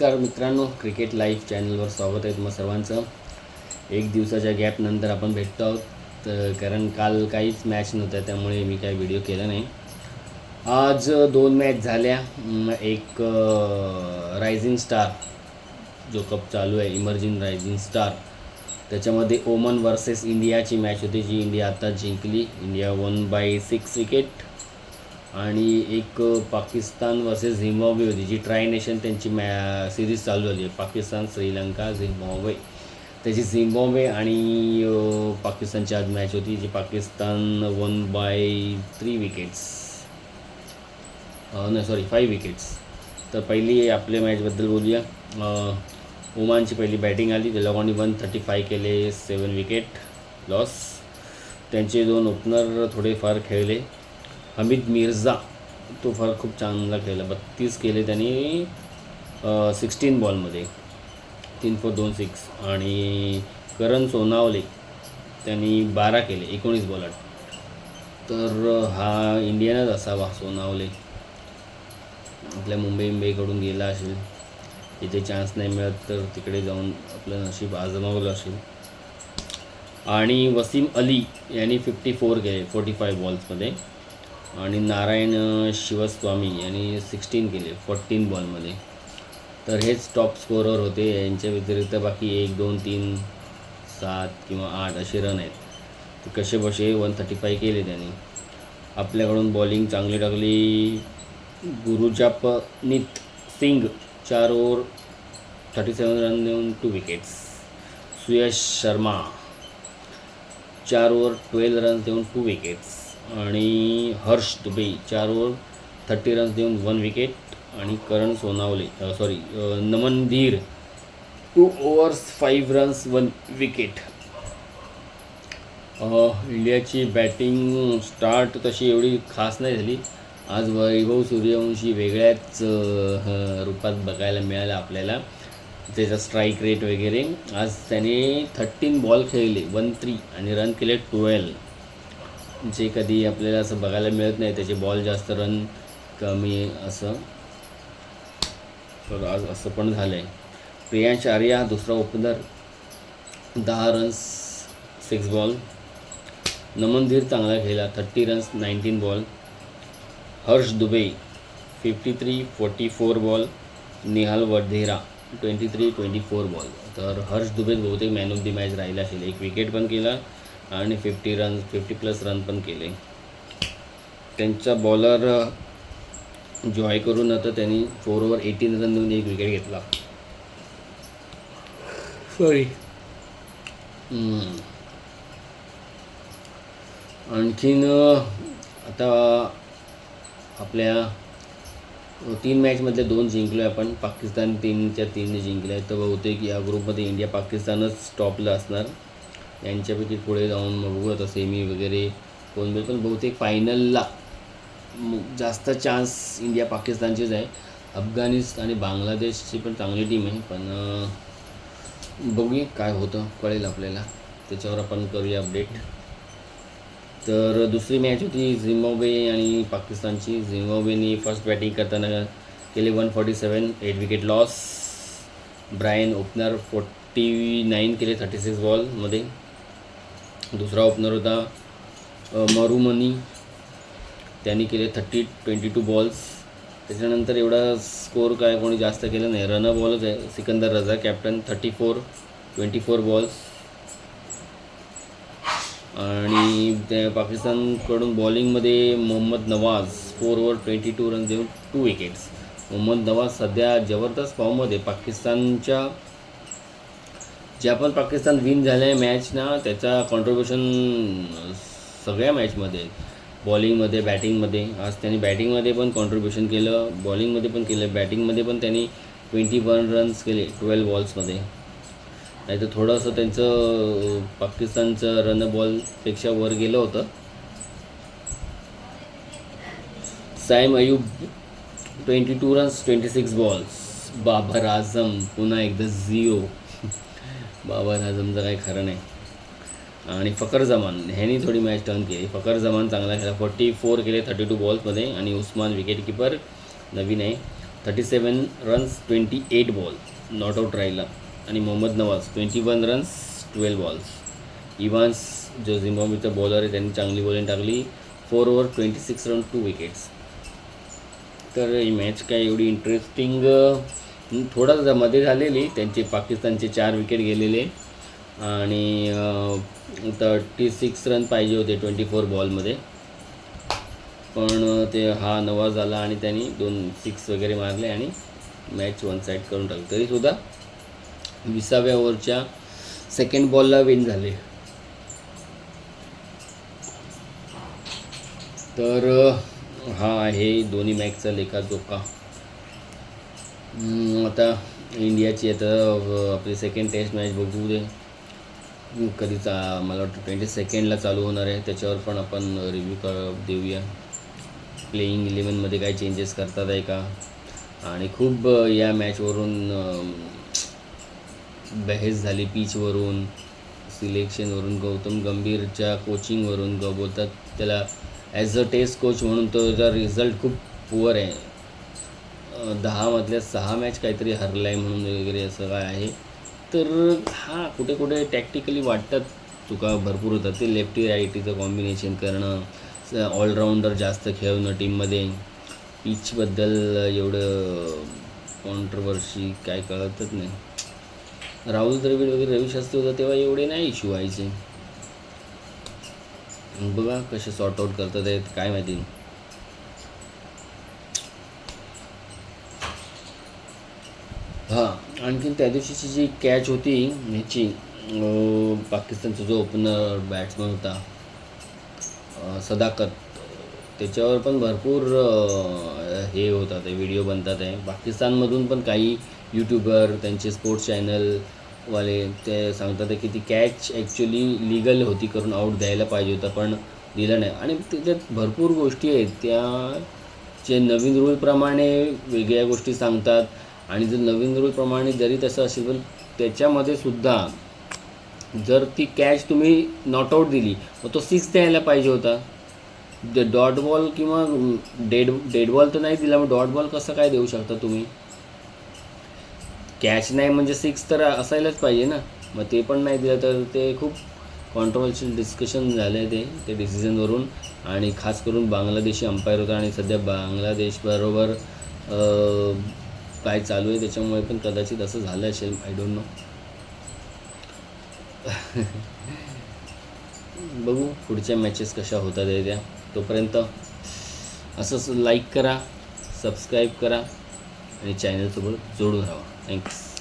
तर मित्रांनो, cricket live चॅनलवर स्वागत आहे तुम्हा सर्वांचं. एक दिवसाच्या गॅपनंतर आपण भेटतो आहोत. कारण काल काहीच मॅच नव्हत्या, त्यामुळे मी काही व्हिडिओ केला नाही. आज दोन मॅच झाल्या. एक रायझिंग स्टार जो कप चालू आहे, इमर्जिंग रायझिंग स्टार, त्याच्यामध्ये ओमन वर्सेस इंडियाची मॅच होती, जी इंडिया आता जिंकली. India 1/6 wicket. आणि एक पाकिस्तान वर्सेस झिम्बाब्वे होती, जी ट्राय नेशन त्यांची सिरीज चालू झाली आहे. पाकिस्तान, श्रीलंका, झिम्बाब्वे. त्याची झिम्बाब्वे आणि पाकिस्तानची आज मॅच होती, जी पाकिस्तान 1/3 विकेट्स, नाही सॉरी 5 विकेट्स. तर पहिली आपल्या मॅचबद्दल बोलूया. ओमानची पहिली बॅटिंग आली, त्या लोकांनी 135 केले, 7 विकेट लॉस. त्यांचे दोन ओपनर थोडेफार खेळले. हमीद मिर्झा तो फार खूप चांगला खेळला, 32 केले त्यांनी 16 बॉलमध्ये, 3 for 2 6. आणि करण सोनावले त्यांनी 12 केले 19 बॉलात. तर हा इंडियनच असावा. सोनावले आपल्या मुंबईकडून गेला असेल, इथे चान्स नाही मिळत तर तिकडे जाऊन आपलं नशीब आजमावलं असेल. आणि वसीम अली यांनी 54 केले 45 बॉल्समध्ये. आणि नारायण शिवस्वामी यांनी 16 केले 14 बॉलमध्ये. तर हेच टॉप स्कोरर होते. यांच्या व्यतिरिक्त बाकी 1 2 3 7 किंवा 8 असे रन आहेत. ते कसे बसे 135 केले त्यांनी. आपल्याकडून बॉलिंग चांगली टाकली. गुरुजापनीत सिंग 4 ओव्हर 37 रन देऊन 2 wickets. Suyash Sharma 4 over 12 runs देऊन 2 विकेट्स. आणि हर्ष दुबे 4 ओव्हर 30 रन्स देऊन 1 विकेट. आणि करण सोनावले नमन धीर 2 ओव्हर्स 5 रन्स 1 विकेट. इंडियाची बॅटिंग स्टार्ट तशी एवढी खास नाही झाली. आज वैभव सूर्यवंशी वेगळ्याच रूपात बघायला मिळाला आपल्याला. त्याचा स्ट्राईक रेट वगैरे. आज त्याने 13 बॉल खेळले 1-3 आणि रन केले 12, जे कधी आपल्याला असं बघायला मिळत नाही. त्याचे बॉल जास्त रन कमी असं. तर आज असं पण झालं आहे. प्रियांश आर्या दुसरा ओपनर 10 रन्स 6 बॉल. नमन धीर चांगला खेळला 30 runs 19 ball. Harsh Dubey 53 44 ball. Nehal Wadhera 23-24 ball. तर हर्ष दुबे बहुतेक मॅन ऑफ द मॅच राहिला असेल. 1 विकेट पण केला आणि 50+ रन पण केले. त्यांचा बॉलर जॉय करून आता त्यांनी 4 ओव्हर 18 रन देऊन 1 विकेट घेतला. सॉरी. आणखीन आता आपल्या 3 मॅचमधल्या 2 जिंकलो आहे आपण. पाकिस्तान 3च्या 3 जिंकले आहे. तर बहुतेक या ग्रुपमध्ये इंडिया पाकिस्तानच टॉपला असणार. यांच्यापैकी पुढे जाऊन बघू आता सेमी वगैरे कोण मिळेल. पण बहुतेक फायनलला जास्त चान्स इंडिया पाकिस्तानचीच आहे. अफगाणिस्तान आणि बांगलादेशची पण चांगली टीम आहे. पण बघूया काय होतं, कळेल आपल्याला. त्याच्यावर आपण करूया अपडेट. तर दुसरी मॅच होती झिम्बाब्वे आणि पाकिस्तानची. झिम्बाब्वेने फर्स्ट बॅटिंग करताना केले 147, 8 विकेट लॉस. ब्रायन ओपनर 49 केले 36 बॉलमध्ये. दुसरा ओपनर होता मरुमनी, त्यांनी केले 22 बॉल्स. त्याच्यानंतर एवढा स्कोर काय कोणी जास्त केलं नाही. रन बॉलच आहे. सिकंदर रजा कॅप्टन 24 बॉल्स. आणि त्या पाकिस्तानकडून बॉलिंगमध्ये मोहम्मद नवाज 4 ओव्हर 22 रन देऊन 2 विकेट्स. मोहम्मद नवाज सध्या जबरदस्त फॉर्ममध्ये. पाकिस्तानच्या ज्या पण पाकिस्तान विन झाल्या आहे मॅच ना, त्याचा कॉन्ट्रीब्युशन सगळ्या मॅचमध्ये, बॉलिंगमध्ये बॅटिंगमध्ये. आज त्यांनी बॅटिंगमध्ये पण कॉन्ट्रीब्युशन केलं, बॉलिंगमध्ये पण केलं. बॅटिंगमध्ये पण त्यांनी 21 रन्स केले 12 बॉल्समध्ये. नाही तर थोडंसं त्यांचं पाकिस्तानचं रन बॉलपेक्षा वर गेलं होतं. साईम अयूब 22 रन्स 26 बॉल्स. बाबर आझम पुन्हा एकदा 0. बाबर आझमचं काही खरं नाही. आणि फकर जमान ह्यांनी थोडी मॅच टर्न केली. फकर जमान चांगला खेळला 44 केले 32 बॉल्समध्ये. आणि उस्मान विकेट कीपर नवीन आहे 37 रन्स 28 बॉल नॉट आऊट राहिला. आणि Mohammad Nawaz 21 runs 12 balls. Evans जो झिम्बाब्वेचा बॉलर आहे त्यांनी चांगली बॉलिंग टाकली. 4 ओव्हर 26 रन 2 विकेट्स. तर ही मॅच काय एवढी इंटरेस्टिंग थोडा मध्ये झालेली. त्यांचे पाकिस्तानचे 4 विकेट गेलेले आणि 36 रन पाहिजे होते 24 बॉलमध्ये, पण ते हा नवाज आला आणि त्यांनी 2 6 वगैरे मारले आणि मॅच वन साईड करून टाकली. तरीसुद्धा 20व्या ओव्हरच्या सेकंड बॉलला विन झाले. तर हा आहे दोन्ही मॅचचा लेखाजोखा. आता इंडियाची आता आपली सेकंड टेस्ट मॅच बघू दे कधीचा. मला वाटतं 22nd चालू होणार आहे. त्याच्यावर पण आपण रिव्ह्यू देऊया. प्लेईंग 11मध्ये काय चेंजेस करतात आहे का. आणि खूप या मॅचवरून बहस झाली. पिचवरून, सिलेक्शनवरून, गौतम गंभीरच्या कोचिंगवरून बोलतात त्याला ॲज अ टेस्ट कोच म्हणून तो त्याचा रिझल्ट खूप पुअर आहे. 10मधल्या 6 मॅच काहीतरी हरला आहे म्हणून वगैरे असं काय आहे. तर हां कुठे कुठे टॅक्टिकली वाटतात चुका भरपूर होतात. ते लेफ्टी रायटीचं कॉम्बिनेशन करणं, ऑलराऊंडर जास्त खेळणं टीममध्ये, पिचबद्दल एवढं कॉन्ट्रोवर्सी काय कळतच नाही. राहुल द्रविड वगैरे रवी शास्त्री होता तेव्हा एवढे नाही इश्यू व्हायचे. बघा कसे सॉर्ट आऊट करतात आहेत काय माहिती. हां आणखीन त्या दिवशीची जी कॅच होती ह्याची पाकिस्तानचा जो ओपनर बॅट्समन होता सदाकत, त्याच्यावर पण भरपूर हे होतात आहे व्हिडिओ बनतात आहे. पाकिस्तानमधून पण काही यूट्यूबर त्यांचे स्पोर्ट्स चॅनलवाले ते सांगतात आहे की ती कॅच ॲक्च्युली लिगल होती, करून आऊट द्यायला पाहिजे होता पण दिलं नाही. आणि त्याच्यात भरपूर गोष्टी आहेत त्या जे नवीन रूलप्रमाणे वेगळ्या गोष्टी सांगतात. आणि जर नवीन रूलप्रमाणे जरी तसं असेल पण त्याच्यामध्ये सुद्धा जर ती कॅच तुम्ही नॉट आऊट दिली मग तो 6 द्यायला पाहिजे होता. डॉट बॉल किंवा डेड बॉल तर नाही दिला, मग डॉट बॉल कसं काय देऊ शकता तुम्ही. कॅच नाही म्हणजे 6 तर असायलाच पाहिजे ना. मग ते पण नाही दिलं तर ते खूप कॉन्ट्रोवर्शियल डिस्कशन झालं आहे ते डिसिजनवरून. आणि खास करून बांगलादेशी अंपायर होता आणि सध्या बांगलादेशबरोबर काय चालू आहे त्याच्यामुळे पण कदाचित असं झालं असेल. I don't know. बघू पुढच्या मॅचेस कशा होतात आहे त्या. तोपर्यंत असंच लाईक करा, सबस्क्राईब करा आणि चॅनलसोबत जोडून राहा. थँक्स.